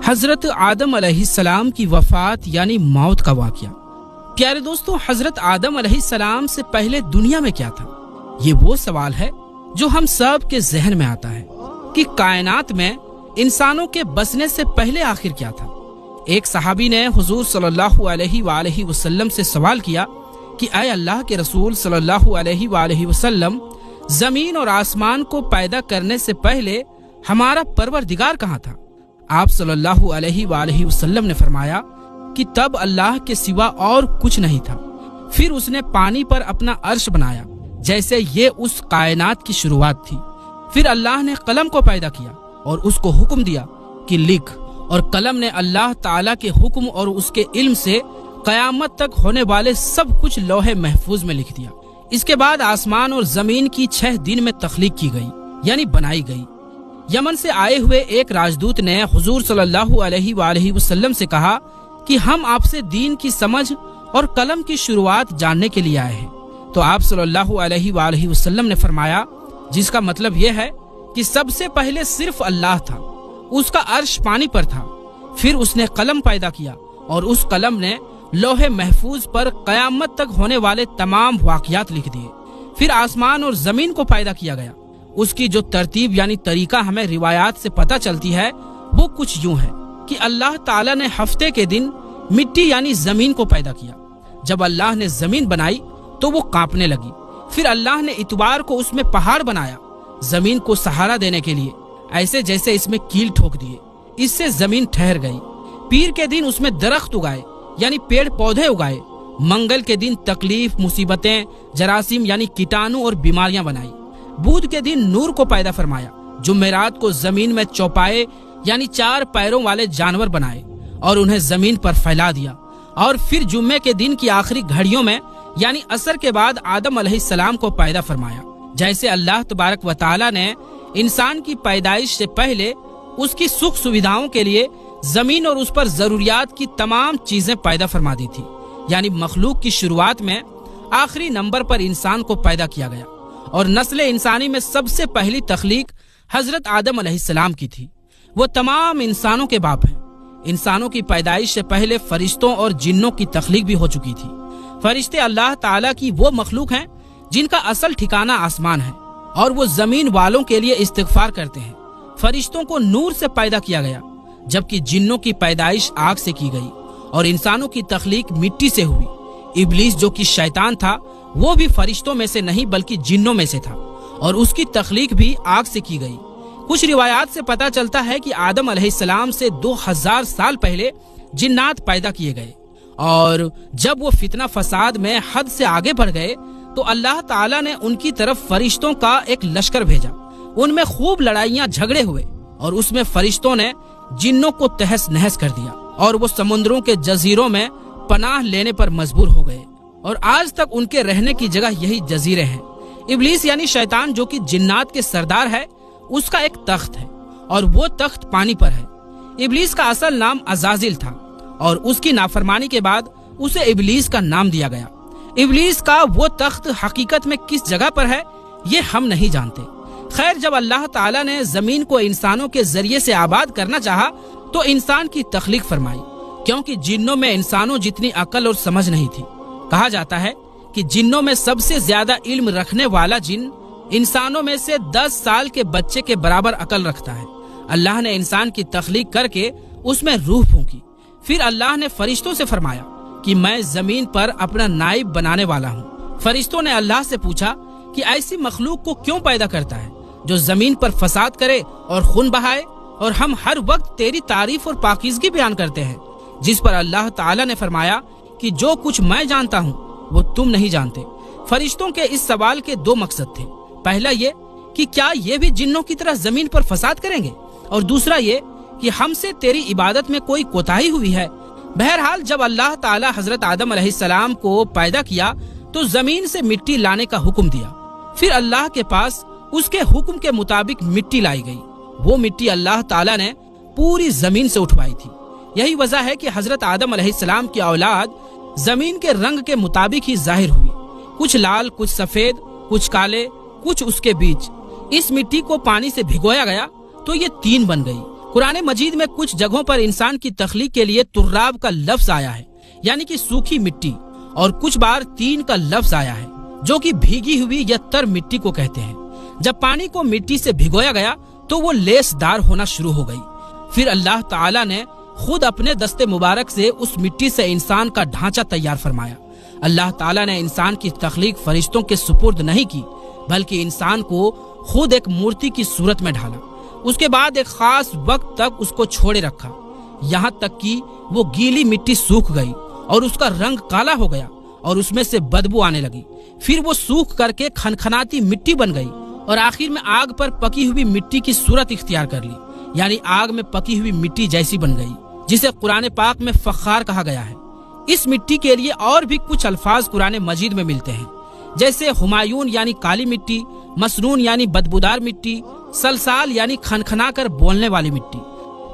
حضرت آدم علیہ السلام کی وفات یعنی موت کا واقعہ۔ پیارے دوستو، حضرت آدم علیہ السلام سے پہلے دنیا میں کیا تھا؟ یہ وہ سوال ہے جو ہم سب کے ذہن میں آتا ہے کہ کائنات میں انسانوں کے بسنے سے پہلے آخر کیا تھا۔ ایک صحابی نے حضور صلی اللہ علیہ وآلہ وسلم سے سوال کیا کہ اے اللہ کے رسول صلی اللہ علیہ وآلہ وسلم، زمین اور آسمان کو پیدا کرنے سے پہلے ہمارا پروردگار کہاں تھا؟ آپ صلی اللہ علیہ وآلہ وسلم نے فرمایا کہ تب اللہ کے سوا اور کچھ نہیں تھا، پھر اس نے پانی پر اپنا عرش بنایا جیسے یہ اس کائنات کی شروعات تھی۔ پھر اللہ نے قلم کو پیدا کیا اور اس کو حکم دیا کہ لکھ، اور قلم نے اللہ تعالیٰ کے حکم اور اس کے علم سے قیامت تک ہونے والے سب کچھ لوح محفوظ میں لکھ دیا۔ اس کے بعد آسمان اور زمین کی 6 دن میں تخلیق کی گئی یعنی بنائی گئی۔ یمن سے آئے ہوئے ایک راجدوت نے حضور صلی اللہ علیہ وآلہ وسلم سے کہا کہ ہم آپ سے دین کی سمجھ اور قلم کی شروعات جاننے کے لیے آئے ہیں۔ تو آپ صلی اللہ علیہ وآلہ وسلم نے فرمایا، جس کا مطلب یہ ہے کہ سب سے پہلے صرف اللہ تھا، اس کا عرش پانی پر تھا، پھر اس نے قلم پیدا کیا اور اس قلم نے لوح محفوظ پر قیامت تک ہونے والے تمام واقعات لکھ دیے۔ پھر آسمان اور زمین کو پیدا کیا گیا۔ اس کی جو ترتیب یعنی طریقہ ہمیں روایات سے پتہ چلتی ہے وہ کچھ یوں ہے کہ اللہ تعالیٰ نے ہفتے کے دن مٹی یعنی زمین کو پیدا کیا۔ جب اللہ نے زمین بنائی تو وہ کانپنے لگی۔ پھر اللہ نے اتوار کو اس میں پہاڑ بنایا زمین کو سہارا دینے کے لیے، ایسے جیسے اس میں کیل ٹھوک دیے، اس سے زمین ٹھہر گئی۔ پیر کے دن اس میں درخت اگائے یعنی پیڑ پودے اگائے۔ منگل کے دن تکلیف، مصیبتیں، جراثیم یعنی کیٹانو اور بیماریاں بنائی۔ بدھ کے دن نور کو پیدا فرمایا۔ جمعرات کو زمین میں چوپائے یعنی 4 پیروں والے جانور بنائے اور انہیں زمین پر پھیلا دیا۔ اور پھر جمعے کے دن کی آخری گھڑیوں میں یعنی عصر کے بعد آدم علیہ السلام کو پیدا فرمایا۔ جیسے اللہ تبارک و تعالی نے انسان کی پیدائش سے پہلے اس کی سکھ سویدھاؤں کے لیے زمین اور اس پر ضروریات کی تمام چیزیں پیدا فرما دی تھی، یعنی مخلوق کی شروعات میں آخری نمبر پر انسان کو پیدا کیا گیا، اور نسل انسانی میں سب سے پہلی تخلیق حضرت آدم علیہ السلام کی تھی۔ وہ تمام انسانوں کے باپ ہیں۔ انسانوں کی پیدائش سے پہلے فرشتوں اور جنوں کی تخلیق بھی ہو چکی تھی۔ فرشتے اللہ تعالیٰ کی وہ مخلوق ہیں جن کا اصل ٹھکانہ آسمان ہے، اور وہ زمین والوں کے لیے استغفار کرتے ہیں۔ فرشتوں کو نور سے پیدا کیا گیا، جبکہ جنوں کی پیدائش آگ سے کی گئی، اور انسانوں کی تخلیق مٹی سے ہوئی۔ ابلیس جو کہ شیطان تھا وہ بھی فرشتوں میں سے نہیں بلکہ جنوں میں سے تھا، اور اس کی تخلیق بھی آگ سے کی گئی۔ کچھ روایات سے پتہ چلتا ہے کہ آدم علیہ السلام سے 2000 سال پہلے جنات پیدا کیے گئے، اور جب وہ فتنہ فساد میں حد سے آگے بڑھ گئے تو اللہ تعالیٰ نے ان کی طرف فرشتوں کا ایک لشکر بھیجا۔ ان میں خوب لڑائیاں جھگڑے ہوئے، اور اس میں فرشتوں نے جنوں کو تہس نہس کر دیا، اور وہ سمندروں کے جزیروں میں پناہ لینے پر مجبور ہو گئے، اور آج تک ان کے رہنے کی جگہ یہی جزیرے ہیں۔ ابلیس یعنی شیطان جو کہ جنات کے سردار ہے، اس کا ایک تخت ہے، اور وہ تخت پانی پر ہے۔ ابلیس کا اصل نام عزازل تھا، اور اس کی نافرمانی کے بعد اسے ابلیس کا نام دیا گیا۔ ابلیس کا وہ تخت حقیقت میں کس جگہ پر ہے یہ ہم نہیں جانتے۔ خیر، جب اللہ تعالیٰ نے زمین کو انسانوں کے ذریعے سے آباد کرنا چاہا تو انسان کی تخلیق فرمائی، کیونکہ جنوں میں انسانوں جتنی عقل اور سمجھ نہیں تھی۔ کہا جاتا ہے کہ جنوں میں سب سے زیادہ علم رکھنے والا جن انسانوں میں سے 10 سال کے بچے کے برابر عقل رکھتا ہے۔ اللہ نے انسان کی تخلیق کر کے اس میں روح پھونکی۔ پھر اللہ نے فرشتوں سے فرمایا کہ میں زمین پر اپنا نائب بنانے والا ہوں۔ فرشتوں نے اللہ سے پوچھا کہ ایسی مخلوق کو کیوں پیدا کرتا ہے جو زمین پر فساد کرے اور خون بہائے، اور ہم ہر وقت تیری تعریف اور پاکیزگی بیان کرتے ہیں۔ جس پر اللہ تعالیٰ نے فرمایا کہ جو کچھ میں جانتا ہوں وہ تم نہیں جانتے۔ فرشتوں کے اس سوال کے 2 مقصد تھے۔ پہلا یہ کہ کیا یہ بھی جنوں کی طرح زمین پر فساد کریں گے، اور دوسرا یہ کہ ہم سے تیری عبادت میں کوئی کوتاہی ہوئی ہے۔ بہرحال جب اللہ تعالیٰ حضرت آدم علیہ السلام کو پیدا کیا تو زمین سے مٹی لانے کا حکم دیا۔ پھر اللہ کے پاس اس کے حکم کے مطابق مٹی لائی گئی۔ وہ مٹی اللہ تعالیٰ نے پوری زمین سے اٹھوائی تھی۔ یہی وجہ ہے کہ حضرت آدم علیہ السلام کی اولاد زمین کے رنگ کے مطابق ہی ظاہر ہوئی، کچھ لال، کچھ سفید، کچھ کالے، کچھ اس کے بیچ۔ اس مٹی کو پانی سے بھگویا گیا تو یہ 3 بن گئی، قرآن مجید میں کچھ جگہوں پر انسان کی تخلیق کے لیے تراب کا لفظ آیا ہے یعنی کہ سوکھی مٹی، اور کچھ بار تین کا لفظ آیا ہے جو کہ بھیگی ہوئی یا تر مٹی کو کہتے ہیں۔ جب پانی کو مٹی سے بھگویا گیا تو وہ لیس دار ہونا شروع ہو گئی۔ پھر اللہ تعالیٰ نے خود اپنے دست مبارک سے اس مٹی سے انسان کا ڈھانچہ تیار فرمایا۔ اللہ تعالیٰ نے انسان کی تخلیق فرشتوں کے سپرد نہیں کی، بلکہ انسان کو خود ایک مورتی کی صورت میں ڈھالا۔ اس کے بعد ایک خاص وقت تک اس کو چھوڑے رکھا، یہاں تک کہ وہ گیلی مٹی سوکھ گئی اور اس کا رنگ کالا ہو گیا اور اس میں سے بدبو آنے لگی۔ پھر وہ سوکھ کر کے کھنکھناتی مٹی بن گئی اور آخر میں آگ پر پکی ہوئی مٹی کی صورت اختیار کر لی، یعنی آگ میں پکی ہوئی مٹی جیسی بن گئی، جسے قرآن پاک میں فخار کہا گیا ہے۔ اس مٹی کے لیے اور بھی کچھ الفاظ قرآن مجید میں ملتے ہیں، جیسے ہمایون یعنی کالی مٹی، مسنون یعنی بدبودار مٹی، سلسال یعنی کھنکھنا کر بولنے والی مٹی۔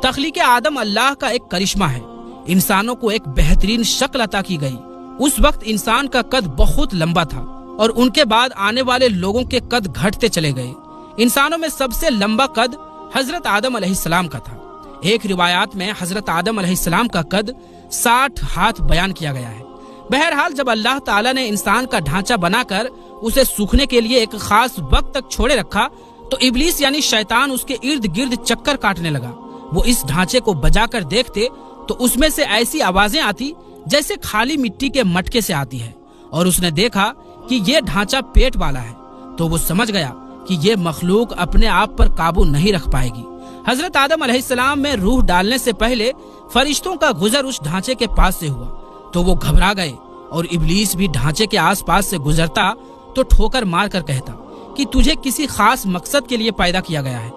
تخلیق آدم اللہ کا ایک کرشمہ ہے۔ انسانوں کو ایک بہترین شکل عطا کی گئی۔ اس وقت انسان کا قد بہت لمبا تھا اور ان کے بعد آنے والے لوگوں کے قد گھٹتے چلے گئے۔ انسانوں میں سب سے لمبا قد حضرت آدم علیہ السلام کا تھا۔ ایک روایات میں حضرت آدم علیہ السلام کا قد 60 ہاتھ بیان کیا گیا ہے۔ بہرحال جب اللہ تعالیٰ نے انسان کا ڈھانچہ بنا کر اسے سوکھنے کے لیے ایک خاص وقت تک چھوڑے رکھا تو ابلیس یعنی شیطان اس کے ارد گرد چکر کاٹنے لگا۔ وہ اس ڈھانچے کو بجا کر دیکھتے تو اس میں سے ایسی آوازیں آتی جیسے خالی مٹی کے مٹکے سے آتی ہے، اور اس نے دیکھا کہ یہ ڈھانچہ پیٹ والا ہے تو وہ سمجھ گیا کہ یہ مخلوق اپنے آپ پر قابو نہیں رکھ پائے گی۔ حضرت آدم علیہ السلام میں روح ڈالنے سے پہلے فرشتوں کا گزر اس ڈھانچے کے پاس سے ہوا تو وہ گھبرا گئے، اور ابلیس بھی ڈھانچے کے آس پاس سے گزرتا تو ٹھوکر مار کر کہتا کہ تجھے کسی خاص مقصد کے لیے پیدا کیا گیا ہے۔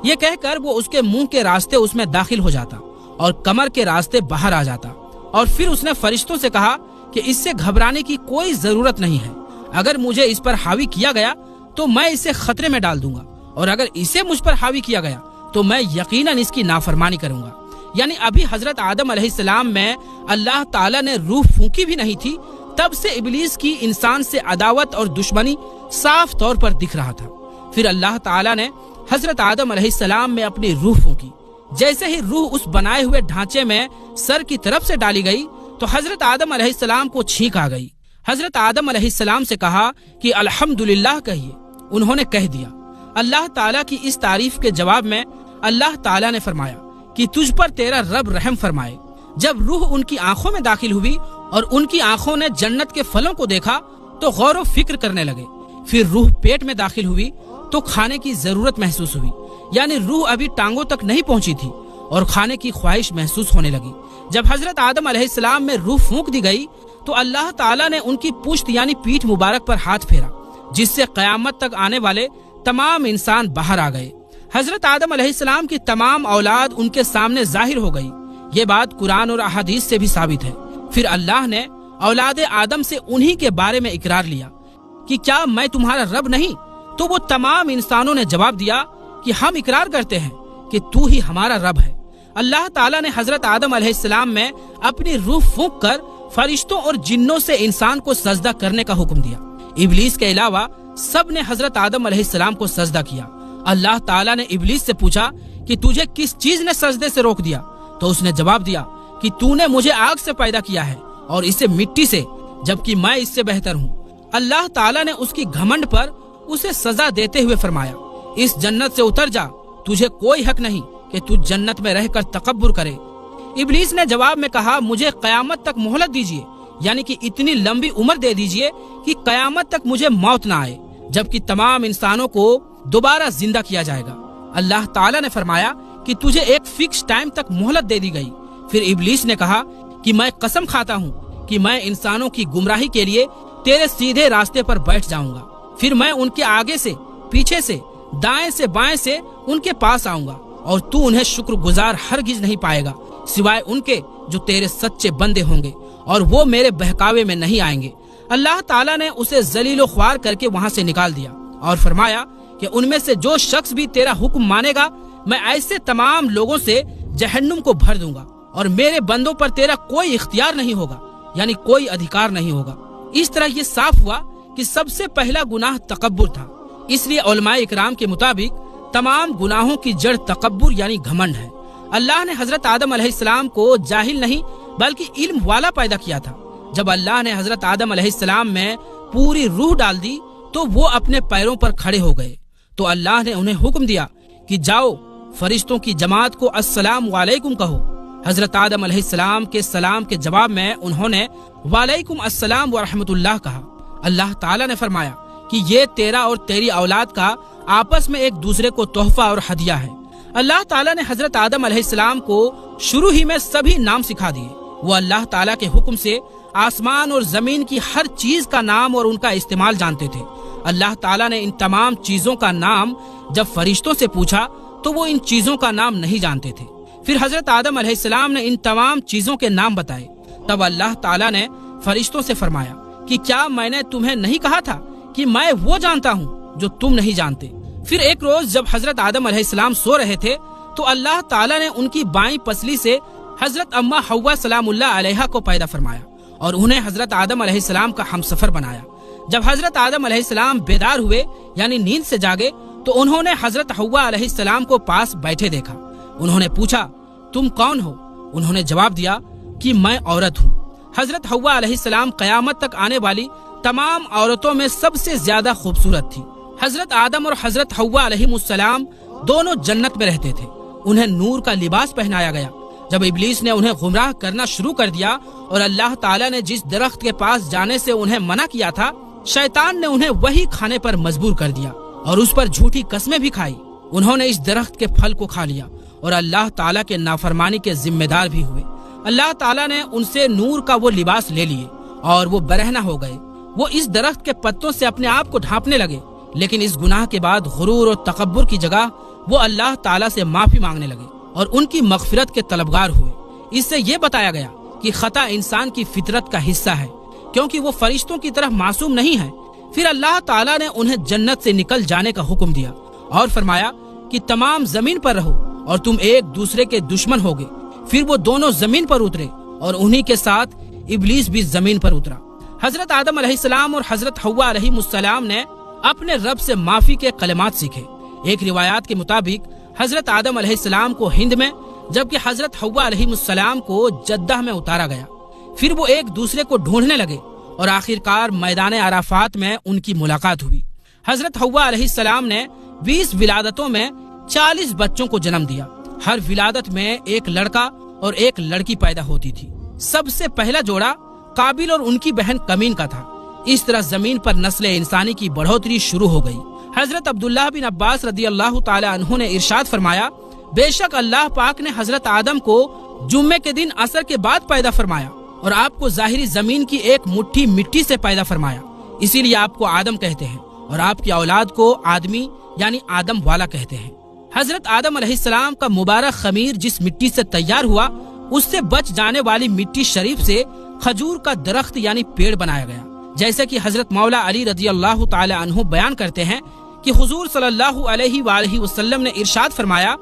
یہ کہہ کر وہ اس کے منہ کے راستے اس میں داخل ہو جاتا اور کمر کے راستے باہر آ جاتا، اور پھر اس نے فرشتوں سے کہا کہ اس سے گھبرانے کی کوئی ضرورت نہیں ہے۔ اگر مجھے اس پر حاوی کیا گیا تو میں اسے خطرے میں ڈال دوں گا، اور اگر اسے مجھ پر حاوی کیا گیا تو میں یقیناً اس کی نافرمانی کروں گا۔ یعنی ابھی حضرت آدم علیہ السلام میں اللہ تعالیٰ نے روح پھونکی بھی نہیں تھی، تب سے ابلیس کی انسان سے عداوت اور دشمنی صاف طور پر دکھ رہا تھا۔ پھر اللہ تعالیٰ نے حضرت آدم علیہ السلام میں اپنی روح پھونکی۔ جیسے ہی روح اس بنائے ہوئے ڈھانچے میں سر کی طرف سے ڈالی گئی تو حضرت آدم علیہ السلام کو چھینک آ گئی۔ حضرت آدم علیہ السلام سے کہا کہ الحمدللہ کہیے۔ انہوں نے کہہ دیا۔ اللہ تعالیٰ کی اس تعریف کے جواب میں اللہ تعالیٰ نے فرمایا کہ تجھ پر تیرا رب رحم فرمائے۔ جب روح ان کی آنکھوں میں داخل ہوئی اور ان کی آنکھوں نے جنت کے پھلوں کو دیکھا تو غور و فکر کرنے لگے۔ پھر روح پیٹ میں داخل ہوئی تو کھانے کی ضرورت محسوس ہوئی، یعنی روح ابھی ٹانگوں تک نہیں پہنچی تھی اور کھانے کی خواہش محسوس ہونے لگی۔ جب حضرت آدم علیہ السلام میں روح پھونک دی گئی تو اللہ تعالیٰ نے ان کی پشت یعنی پیٹھ مبارک پر ہاتھ پھیرا، جس سے قیامت تک آنے والے تمام انسان باہر آ گئے۔ حضرت آدم علیہ السلام کی تمام اولاد ان کے سامنے ظاہر ہو گئی۔ یہ بات قرآن اور احادیث سے بھی ثابت ہے۔ پھر اللہ نے اولاد آدم سے انہی کے بارے میں اقرار لیا کہ کیا میں تمہارا رب نہیں؟ تو وہ تمام انسانوں نے جواب دیا کہ ہم اقرار کرتے ہیں کہ تو ہی ہمارا رب ہے۔ اللہ تعالیٰ نے حضرت آدم علیہ السلام میں اپنی روح پھونک کر فرشتوں اور جنوں سے انسان کو سجدہ کرنے کا حکم دیا۔ ابلیس کے علاوہ سب نے حضرت آدم علیہ السلام کو سجدہ کیا۔ اللہ تعالیٰ نے ابلیس سے پوچھا کہ تجھے کس چیز نے سجدے سے روک دیا؟ تو اس نے جواب دیا کہ تو نے مجھے آگ سے پیدا کیا ہے اور اسے مٹی سے، جبکہ میں اس سے بہتر ہوں۔ اللہ تعالیٰ نے اس کی گھمنڈ پر اسے سزا دیتے ہوئے فرمایا، اس جنت سے اتر جا، تجھے کوئی حق نہیں کہ تو جنت میں رہ کر تکبر کرے۔ ابلیس نے جواب میں کہا، مجھے قیامت تک مہلت دیجیے، یعنی کہ اتنی لمبی عمر دے دیجیے کہ قیامت تک مجھے موت نہ آئے، جبکہ تمام انسانوں کو دوبارہ زندہ کیا جائے گا۔ اللہ تعالیٰ نے فرمایا کہ تجھے ایک فکس ٹائم تک مہلت دے دی گئی۔ پھر ابلیس نے کہا کہ میں قسم کھاتا ہوں کہ میں انسانوں کی گمراہی کے لیے تیرے سیدھے راستے پر بیٹھ جاؤں گا، پھر میں ان کے آگے سے، پیچھے سے، دائیں سے، بائیں سے ان کے پاس آؤں گا، اور تو انہیں شکر گزار ہرگز نہیں پائے گا سوائے ان کے جو تیرے سچے بندے ہوں گے، اور وہ میرے بہکاوے میں نہیں آئیں گے۔ اللہ تعالیٰ نے اسے ذلیل و خوار کر کے وہاں سے نکال دیا اور فرمایا کہ ان میں سے جو شخص بھی تیرا حکم مانے گا میں ایسے تمام لوگوں سے جہنم کو بھر دوں گا، اور میرے بندوں پر تیرا کوئی اختیار نہیں ہوگا، یعنی کوئی ادھیکار نہیں ہوگا۔ اس طرح یہ صاف ہوا کہ سب سے پہلا گناہ تکبر تھا۔ اس لیے علماء اکرام کے مطابق تمام گناہوں کی جڑ تکبر یعنی گھمنڈ ہے۔ اللہ نے حضرت آدم علیہ السلام کو جاہل نہیں بلکہ علم والا پیدا کیا تھا۔ جب اللہ نے حضرت آدم علیہ السلام میں پوری روح ڈال دی تو وہ اپنے پیروں پر کھڑے ہو گئے، تو اللہ نے انہیں حکم دیا کہ جاؤ فرشتوں کی جماعت کو السلام علیکم کہو۔ حضرت آدم علیہ السلام کے سلام کے جواب میں انہوں نے وعلیکم السلام ورحمۃ اللہ کہا۔ اللہ تعالیٰ نے فرمایا کہ یہ تیرا اور تیری اولاد کا آپس میں ایک دوسرے کو تحفہ اور ہدیہ ہے۔ اللہ تعالیٰ نے حضرت آدم علیہ السلام کو شروع ہی میں سبھی نام سکھا دیے۔ وہ اللہ تعالیٰ کے حکم سے آسمان اور زمین کی ہر چیز کا نام اور ان کا استعمال جانتے تھے۔ اللہ تعالیٰ نے ان تمام چیزوں کا نام جب فرشتوں سے پوچھا تو وہ ان چیزوں کا نام نہیں جانتے تھے۔ پھر حضرت آدم علیہ السلام نے ان تمام چیزوں کے نام بتائے۔ تب اللہ تعالیٰ نے فرشتوں سے فرمایا کہ کیا میں نے تمہیں نہیں کہا تھا کہ میں وہ جانتا ہوں جو تم نہیں جانتے؟ پھر ایک روز جب حضرت آدم علیہ السلام سو رہے تھے تو اللہ تعالیٰ نے ان کی بائیں پسلی سے حضرت اماں حوا سلام اللہ علیہا کو پیدا فرمایا اور انہیں حضرت آدم علیہ السلام کا ہمسفر بنایا۔ جب حضرت آدم علیہ السلام بیدار ہوئے یعنی نیند سے جاگے تو انہوں نے حضرت حوا علیہ السلام کو پاس بیٹھے دیکھا۔ انہوں نے پوچھا تم کون ہو؟ انہوں نے جواب دیا کہ میں عورت ہوں۔ حضرت حوا علیہ السلام قیامت تک آنے والی تمام عورتوں میں سب سے زیادہ خوبصورت تھی۔ حضرت آدم اور حضرت حوا علیہ السلام دونوں جنت میں رہتے تھے۔ انہیں نور کا لباس پہنایا گیا۔ جب ابلیس نے انہیں گمراہ کرنا شروع کر دیا اور اللہ تعالیٰ نے جس درخت کے پاس جانے سے انہیں منع کیا تھا، شیطان نے انہیں وہی کھانے پر مجبور کر دیا اور اس پر جھوٹی قسمیں بھی کھائی۔ انہوں نے اس درخت کے پھل کو کھا لیا اور اللہ تعالیٰ کے نافرمانی کے ذمہ دار بھی ہوئے۔ اللہ تعالیٰ نے ان سے نور کا وہ لباس لے لیے اور وہ برہنہ ہو گئے۔ وہ اس درخت کے پتوں سے اپنے آپ کو ڈھانپنے لگے، لیکن اس گناہ کے بعد غرور اور تکبر کی جگہ وہ اللہ تعالیٰ سے معافی مانگنے لگے اور ان کی مغفرت کے طلبگار ہوئے۔ اس سے یہ بتایا گیا کہ خطا انسان کی فطرت کا حصہ ہے، کیونکہ وہ فرشتوں کی طرح معصوم نہیں ہے۔ پھر اللہ تعالیٰ نے انہیں جنت سے نکل جانے کا حکم دیا اور فرمایا کہ تمام زمین پر رہو اور تم ایک دوسرے کے دشمن ہوگے۔ پھر وہ دونوں زمین پر اترے اور انہی کے ساتھ ابلیس بھی زمین پر اترا۔ حضرت آدم علیہ السلام اور حضرت حوا علیہ السلام نے اپنے رب سے معافی کے کلمات سیکھے۔ ایک روایات کے مطابق حضرت آدم علیہ السلام کو ہند میں جبکہ حضرت حوا علیہ السلام کو جدہ میں اتارا گیا۔ پھر وہ ایک دوسرے کو ڈھونڈنے لگے اور آخرکار میدان عرفات میں ان کی ملاقات ہوئی۔ حضرت حوا علیہ السلام نے 20 ولادتوں میں 40 بچوں کو جنم دیا۔ ہر ولادت میں ایک لڑکا اور ایک لڑکی پیدا ہوتی تھی۔ سب سے پہلا جوڑا قابل اور ان کی بہن کمین کا تھا۔ اس طرح زمین پر نسل انسانی کی بڑھوتری شروع ہو گئی۔ حضرت عبداللہ بن عباس رضی اللہ تعالی عنہ نے ارشاد فرمایا، بے شک اللہ پاک نے حضرت آدم کو جمعے کے دن عصر کے بعد پیدا فرمایا اور آپ کو ظاہری زمین کی ایک مٹھی مٹی سے پیدا فرمایا، اسی لیے آپ کو آدم کہتے ہیں اور آپ کی اولاد کو آدمی یعنی آدم والا کہتے ہیں۔ حضرت آدم علیہ السلام کا مبارک خمیر جس مٹی سے تیار ہوا، اس سے بچ جانے والی مٹی شریف سے کھجور کا درخت یعنی پیڑ بنایا گیا۔ جیسے کہ حضرت مولا علی رضی اللہ تعالی عنہ بیان کرتے ہیں کہ حضور صلی اللہ علیہ وآلہ وسلم نے ارشاد فرمایا،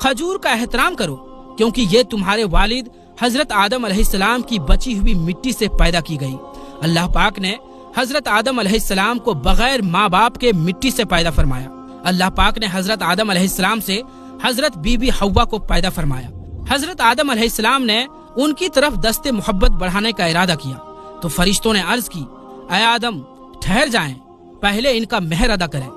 کھجور کا احترام کرو کیونکہ یہ تمہارے والد حضرت آدم علیہ السلام کی بچی ہوئی مٹی سے پیدا کی گئی۔ اللہ پاک نے حضرت آدم علیہ السلام کو بغیر ماں باپ کے مٹی سے پیدا فرمایا۔ اللہ پاک نے حضرت آدم علیہ السلام سے حضرت بی بی حوا کو پیدا فرمایا۔ حضرت آدم علیہ السلام نے ان کی طرف دست محبت بڑھانے کا ارادہ کیا تو فرشتوں نے عرض کی، اے آدم ٹھہر جائیں، پہلے ان کا مہر ادا کریں۔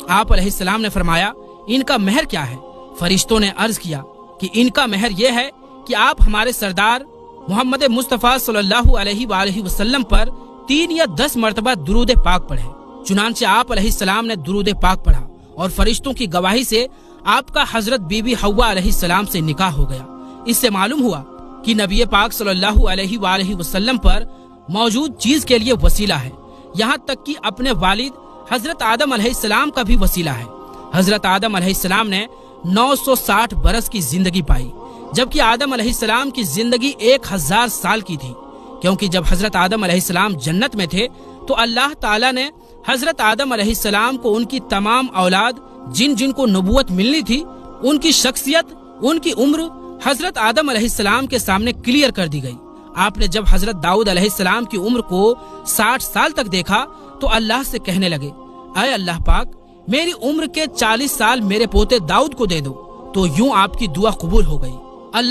آپ علیہ السلام نے فرمایا، ان کا مہر کیا ہے؟ فرشتوں نے عرض کیا کہ ان کا مہر یہ ہے کہ آپ ہمارے سردار محمد مصطفیٰ صلی اللہ علیہ وآلہ وسلم پر 3 یا 10 مرتبہ درود پاک پڑھیں۔ چنانچہ آپ علیہ السلام نے درود پاک پڑھا اور فرشتوں کی گواہی سے آپ کا حضرت بی بی حوا علیہ السلام سے نکاح ہو گیا۔ اس سے معلوم ہوا کہ نبی پاک صلی اللہ علیہ وآلہ وسلم پر موجود چیز کے لیے وسیلہ ہے، یہاں تک کہ اپنے والد حضرت آدم علیہ السلام کا بھی وسیلہ ہے۔ حضرت آدم علیہ السلام نے 960 برس کی زندگی پائی، جبکہ آدم علیہ السلام کی زندگی 1000 سال کی تھی، کیونکہ جب حضرت آدم علیہ السلام جنت میں تھے تو اللہ تعالیٰ نے حضرت آدم علیہ السلام کو ان کی تمام اولاد جن جن کو نبوت ملنی تھی، ان کی شخصیت، ان کی عمر حضرت آدم علیہ السلام کے سامنے کلیئر کر دی گئی۔ آپ نے جب حضرت داؤد علیہ السلام کی عمر کو 60 سال تک دیکھا تو اللہ سے کہنے لگے، اے اللہ پاک میری عمر کے 40 سال میرے پوتے داؤد کو دے دو، تو یوں آپ کی دعا قبول ہو گئی۔